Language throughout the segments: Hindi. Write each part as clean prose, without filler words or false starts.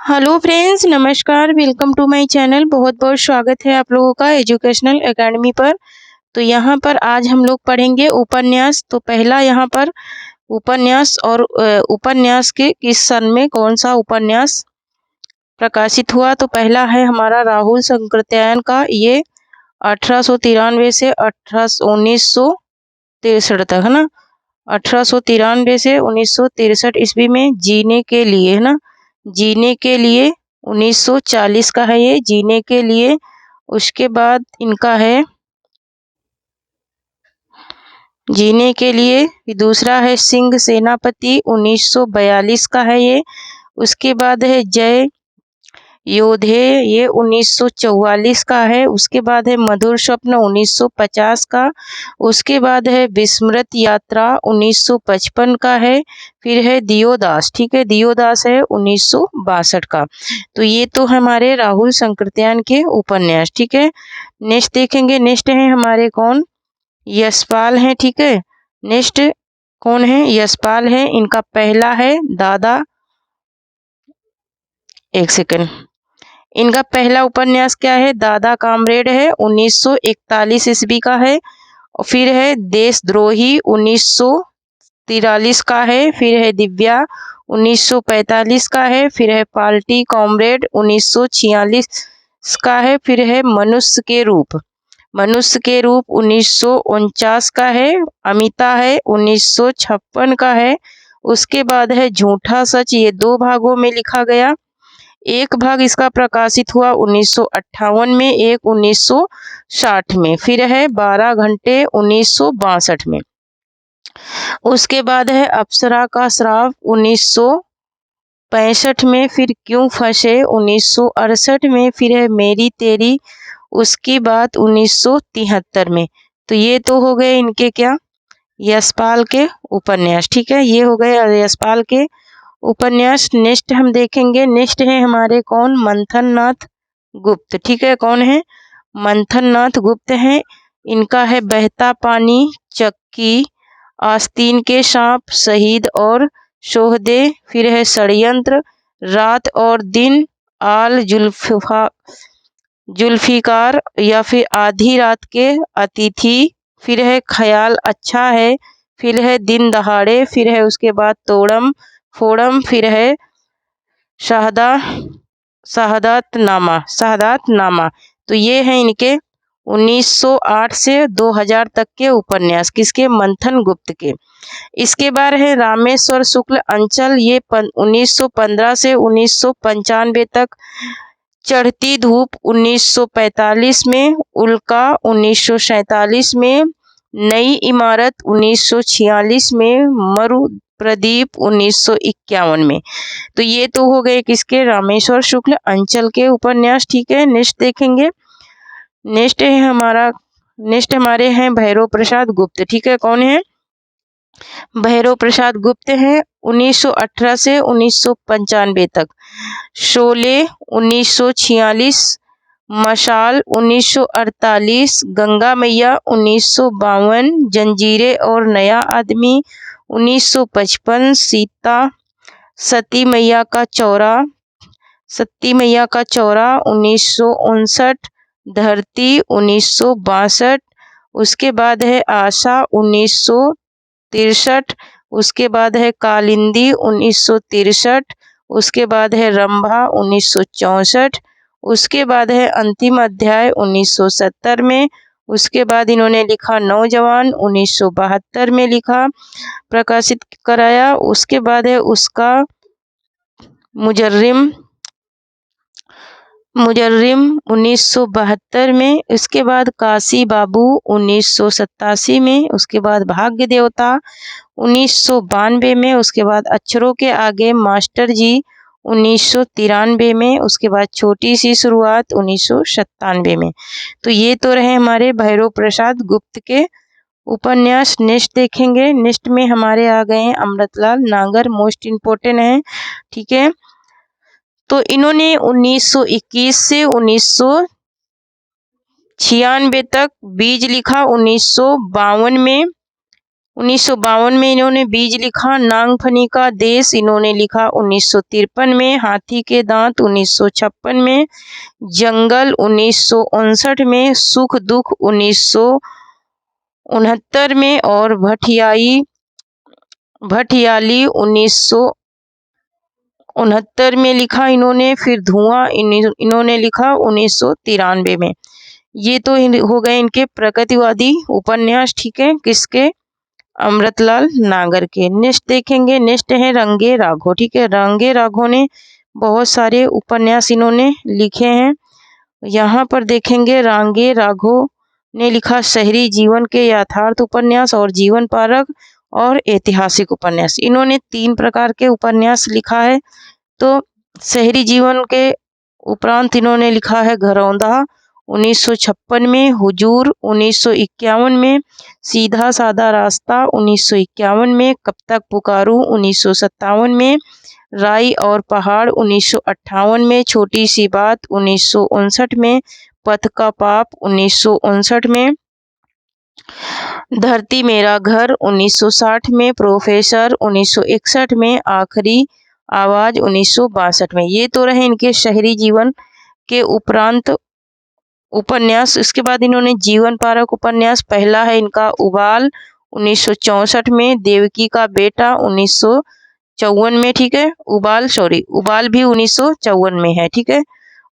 हेलो फ्रेंड्स, नमस्कार। Welcome to my channel. बहुत बहुत स्वागत है आप लोगों का एजुकेशनल एकेडमी पर। तो यहाँ पर आज हम लोग पढ़ेंगे उपन्यास। तो पहला यहाँ पर उपन्यास और उपन्यास के किस सन में कौन सा उपन्यास प्रकाशित हुआ। तो पहला है हमारा राहुल सांकृत्यायन का, ये 1893 से 1963 तक है ना। 1893 से 1963 ईस्वी में जीने के लिए है ना। जीने के लिए 1940 का है ये, जीने के लिए। उसके बाद इनका है जीने के लिए। दूसरा है सिंह सेनापति, 1942 का है ये। उसके बाद है जय योधे, ये 1944 का है। उसके बाद है मधुर स्वप्न, 1950 का। उसके बाद है विस्मृत यात्रा, 1955 का है। फिर है दियोदास, ठीक है, दियोदास है 1962 का। तो ये तो हमारे राहुल सांकृत्यायन के उपन्यास, ठीक है। नेक्स्ट देखेंगे, नेक्स्ट है हमारे कौन, यशपाल हैं, ठीक है। नेक्स्ट कौन है, यशपाल है। इनका पहला है दादा, एक सेकंड, इनका पहला उपन्यास क्या है, दादा कामरेड है, 1941 ईस्वी का है। और फिर है देशद्रोही, 1943 का है। फिर है दिव्या, 1945 का है। फिर है पार्टी कॉमरेड, 1946 का है। फिर है मनुष्य के रूप, मनुष्य के रूप 1949 का है। अमिता है 1956 का है। उसके बाद है झूठा सच, ये 2 भागों में लिखा गया। एक भाग इसका प्रकाशित हुआ 1958 में, एक 1960 में। फिर है 12 घंटे 1962 में। उसके बाद है अप्सरा का श्राप 1965 में। फिर क्यों फंसे 1968 में। फिर है मेरी तेरी उसकी बात 1973 में। तो ये तो हो गए इनके क्या, यशपाल के उपन्यास, ठीक है। ये हो गए यशपाल के उपन्यास। नेक्स्ट हम देखेंगे, नेक्स्ट है हमारे कौन, मंथन नाथ गुप्त, ठीक है। कौन है, मंथन नाथ गुप्त हैं। इनका है बहता पानी, चक्की, आस्तीन के सांप, शहीद और शोहदे। फिर है षड्यंत्र, रात और दिन, आल जुल्फिकार या फिर आधी रात के अतिथि। फिर है ख्याल अच्छा है। फिर है दिन दहाड़े। फिर है उसके बाद तोड़म फोड़म। फिर है शहादा शहादातनामा। तो ये है इनके 1908 से 2000 तक के उपन्यास, किसके, मंथन गुप्त के। इसके बाद है रामेश्वर शुक्ल अंचल, ये 1915 से 1995 तक। चढ़ती धूप 1945 में, उल्का 1947 में, नई इमारत 1946 में, मरु प्रदीप 1951 में। तो ये तो हो गए किसके, रामेश्वर शुक्ल अंचल के उपन्यास, ठीक है। नेक्स्ट देखेंगे, नेक्स्ट हमारे हैं भैरव प्रसाद गुप्त, ठीक है। कौन है, भैरव प्रसाद गुप्त हैं, 1918 से 1995 तक। शोले 1946, मशाल 1948, गंगा मैया 1952, जंजीरें और नया आदमी 1955, सती मैया का चौरा 1959, धरती 1962। उसके बाद है आशा 1963। उसके बाद है कालिंदी 1963। उसके बाद है रंभा 1964। उसके बाद है अंतिम अध्याय 1970 में। उसके बाद इन्होंने लिखा नौजवान 1972 में लिखा, प्रकाशित कराया। उसके बाद है उसका मुजर्रिम 1972 में। उसके बाद काशी बाबू 1987 में। उसके बाद भाग्य देवता 1992 में। उसके बाद अक्षरों के आगे मास्टर जी 1993 में। उसके बाद छोटी सी शुरुआत 1997 में। तो ये तो रहे हमारे भैरव प्रसाद गुप्त के उपन्यास। नेक्स्ट देखेंगे, नेक्स्ट में हमारे आ गए हैं अमृतलाल नागर, मोस्ट इम्पोर्टेंट है, ठीक है। तो इन्होंने 1921 से 1996 तक, बीज लिखा 1952 में। 1952 में इन्होंने बीज लिखा। नागफनी का देश इन्होंने लिखा 1953 में। हाथी के दांत 1956 में। जंगल 1959 में। सुख दुख 1969 में। और भटियाली 1969 में लिखा इन्होंने। फिर धुआं इन्होंने लिखा 1993 में। ये तो हो गए इनके प्रगतिवादी उपन्यास, ठीक है, किसके? अमृतलाल नागर के। नेक्स्ट देखेंगे, नेक्स्ट है रंगे राघव, ठीक है। रंगे राघव ने बहुत सारे उपन्यास इन्होंने लिखे हैं। यहाँ पर देखेंगे रंगे राघव ने लिखा शहरी जीवन के यथार्थ उपन्यास और जीवन परक और ऐतिहासिक उपन्यास। इन्होंने 3 प्रकार के उपन्यास लिखा है। तो शहरी जीवन के उपरांत इन्होंने लिखा है घरौंदा 1956 में। हुजूर 1951 में। सीधा साधा रास्ता 1951 में। कब तक पुकारूं 1957 में। राई और पहाड़ 1958 में। छोटी सी बात 1959 में। पथ का पाप 1959 में। धरती मेरा घर 1960 में। प्रोफेसर 1961 में। आखिरी आवाज 1962 में। ये तो रहे इनके शहरी जीवन के उपरांत उपन्यास। इसके बाद इन्होंने जीवन परक उपन्यास, पहला है इनका उबाल 1964 में। देवकी का बेटा 1954 में, ठीक है। उबाल भी 1954 में है, ठीक है।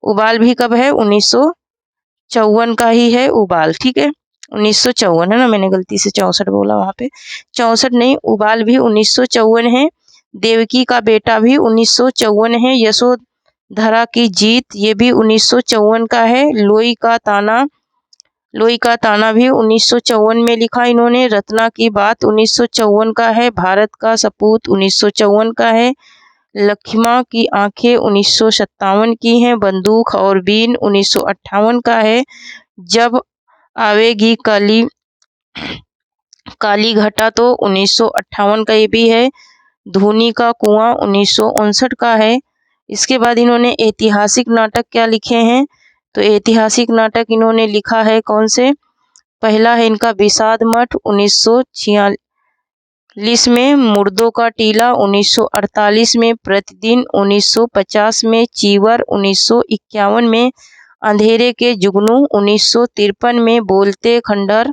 उबाल भी कब है? 1954 का ही है उबाल, ठीक है। 1954 है ना, मैंने गलती से 64 बोला वहां पे। 64 नहीं, उबाल भी 1954 है। देवकी का बेटा भी 1954 है। यशोधरा की जीत ये भी 1954 का है। लोई का ताना भी 1954 में लिखा इन्होंने। रत्ना की बात 1954 का है। भारत का सपूत 1954 का है। लक्ष्मा की आंखें 1957 की हैं। बंदूक और बीन 1958 का है। जब आवेगी काली घटा तो 1958 का ये भी है। धोनी का कुआं 1959 का है। इसके बाद इन्होंने ऐतिहासिक नाटक क्या लिखे हैं? तो ऐतिहासिक नाटक इन्होंने लिखा है कौन से? पहला है इनका विषाद मठ 1946 में। मुर्दों का टीला 1948 में। प्रतिदिन 1950 में। चीवर 1951 में। अंधेरे के जुगनू 1953 में। बोलते खंडहर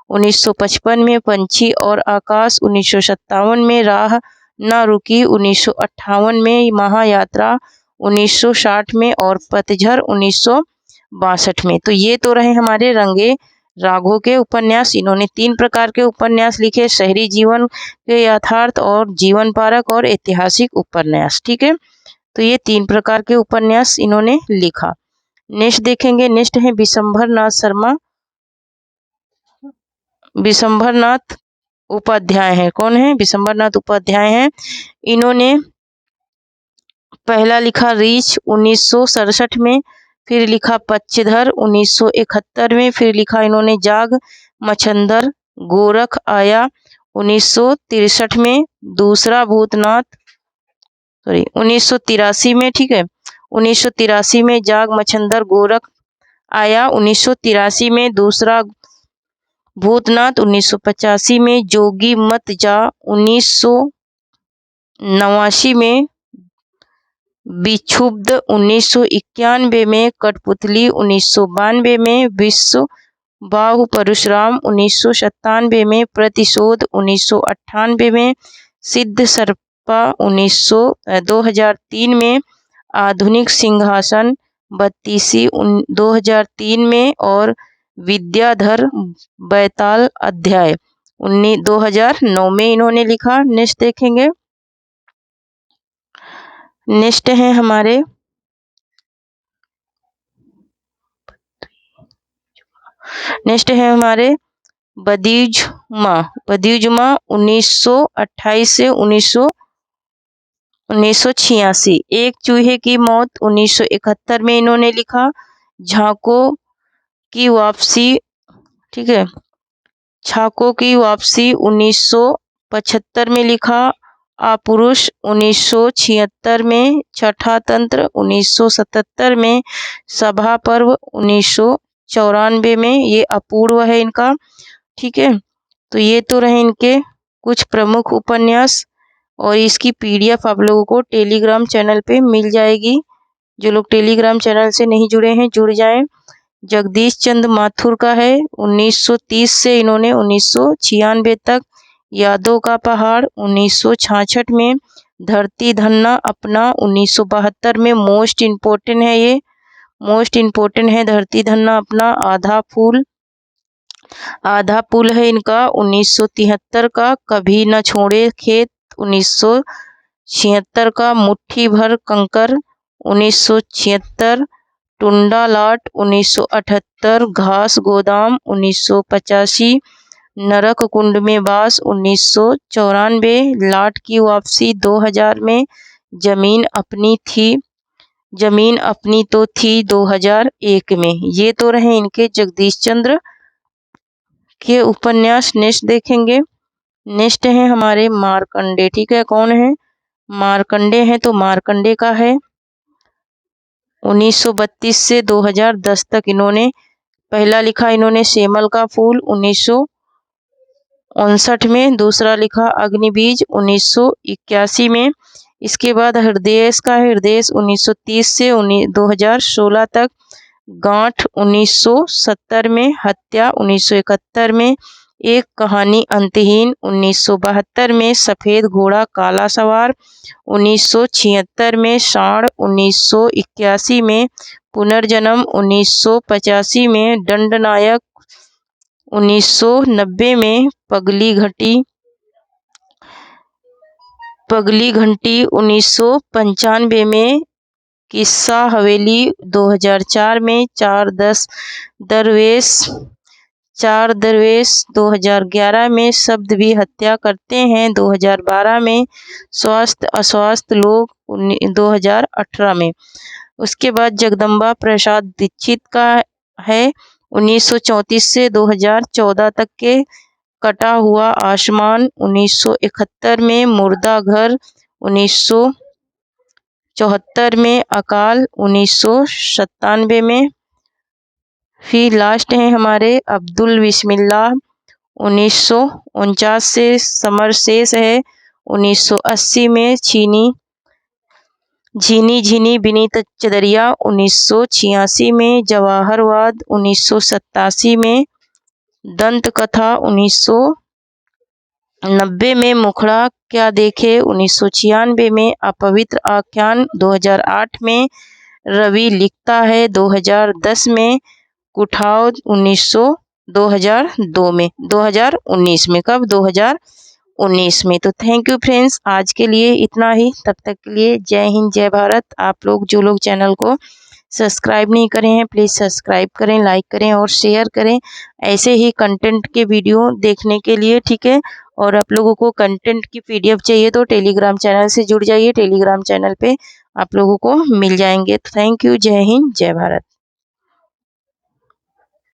1955 में। पंछी और आकाश 1957 में। राह न रुकी 1958 में। महायात्रा 1960 में। और पतझड़ 1962 में। तो ये तो रहे हमारे रंगे राघव के उपन्यास। इन्होंने 3 प्रकार के उपन्यास लिखे, शहरी जीवन के यथार्थ और जीवन परक और ऐतिहासिक उपन्यास, ठीक है। तो ये 3 प्रकार के उपन्यास इन्होंने लिखा। नेक्स्ट देखेंगे, नेक्स्ट है विशंभरनाथ शर्मा। विशंभरनाथ उपाध्याय है। कौन है? विशंभरनाथ उपाध्याय हैं। इन्होंने पहला लिखा रीछ 1967 में। फिर लिखा पक्षधर 1971 में। फिर लिखा इन्होंने जाग मच्छंदर गोरख आया 1963 में। दूसरा भूतनाथ 1983 में, ठीक है। 1983 में जाग मच्छंदर गोरख आया 1983 में। दूसरा भूतनाथ 1985 में। जोगी मत जा 1989 में। विक्षुब्ध 1991 में। कठपुतली 1992 में। विश्व बाहु परशुराम 1997 में। प्रतिशोध 1998 में। सिद्ध सर्पा 2003 में। आधुनिक सिंहासन 32 2003 में। और विद्याधर बैताल अध्याय 2009 में इन्होंने लिखा। नेक्स्ट देखेंगे, नेक्स्ट है हमारे बदियुजमा 1928 से 1986। एक चूहे की मौत 1971 में इन्होंने लिखा। झांको की वापसी, ठीक है। छाको की वापसी 1975 में लिखा। आपुरुष 1976 में। छठा तंत्र 1977 में। सभा पर्व 1994 में। ये अपूर्व है इनका, ठीक है। तो ये तो रहे इनके कुछ प्रमुख उपन्यास, और इसकी PDF आप लोगों को टेलीग्राम चैनल पे मिल जाएगी। जो लोग टेलीग्राम चैनल से नहीं जुड़े हैं जुड़ जाएं। जगदीश चंद्र माथुर का है, 1930 से इन्होंने 1996 तक। यादों का पहाड़ 1966 में। धरती धन्ना अपना 1972 में। मोस्ट इम्पोर्टेंट है ये, मोस्ट इम्पोर्टेंट है धरती धन्ना अपना। आधा पुल है इनका 1973 का। कभी न छोड़े खेत 1976 का। मुट्ठी भर कंकर 1976। टुंडा लाट 1978। घास गोदाम 1985। नरक कुंड में बास 1994। लाट की वापसी 2000 में। जमीन अपनी तो थी 2001 में। ये तो रहे इनके जगदीश चंद्र के उपन्यास। नेक्स्ट देखेंगे, नेक्स्ट है हमारे मार्कंडे। ठीक है, कौन है? मार्कंडे है। तो मार्कंडे का है 1932 से 2010 तक इन्होंने पहला लिखा इन्होंने सेमल का फूल 1959 में। दूसरा लिखा अग्निबीज 1981 में। इसके बाद हृदय का है, हृदय 1930 से 2016 तक। गांठ 1970 में। हत्या 1971 में। एक कहानी अंतहीन 1972 में। सफ़ेद घोड़ा काला सवार 1976 में। सांड 1981 में। पुनर्जन्म 1985 में। दंडनायक 1990 में। पगली घंटी 1995 में। किस्सा हवेली 2004 में। चार दरवेश 2011 में। शब्द भी हत्या करते हैं 2012 में। स्वास्थ्य अस्वस्थ लोग 2018 में। उसके बाद जगदम्बा प्रसाद दीक्षित का है 1934 से 2014 तक के। कटा हुआ आसमान 1971 में। मुर्दा घर 1974 में। अकाल 1997 में। फिर लास्ट है हमारे अब्दुल बिस्मिल्लाह 1949 से। समर शेष है 1980 में। झीनी झीनी बिनीत चदरिया 1986 में। जवाहरवाद 1987 में। दंत कथा 1990 में। मुखड़ा क्या देखे 1996 में। अपवित्र आख्यान 2008 में। रवि लिखता है 2010 में। कुठाव 2019 में। कब? 2019 में। तो थैंक यू फ्रेंड्स, आज के लिए इतना ही। तब तक के लिए जय हिंद जय भारत। आप लोग जो लोग चैनल को सब्सक्राइब नहीं करें हैं प्लीज़ सब्सक्राइब करें, लाइक करें और शेयर करें ऐसे ही कंटेंट के वीडियो देखने के लिए। ठीक है, और आप लोगों को कंटेंट की PDF चाहिए तो टेलीग्राम चैनल से जुड़ जाइए। टेलीग्राम चैनल पे आप लोगों को मिल जाएंगे। थैंक यू, जय हिंद जय भारत।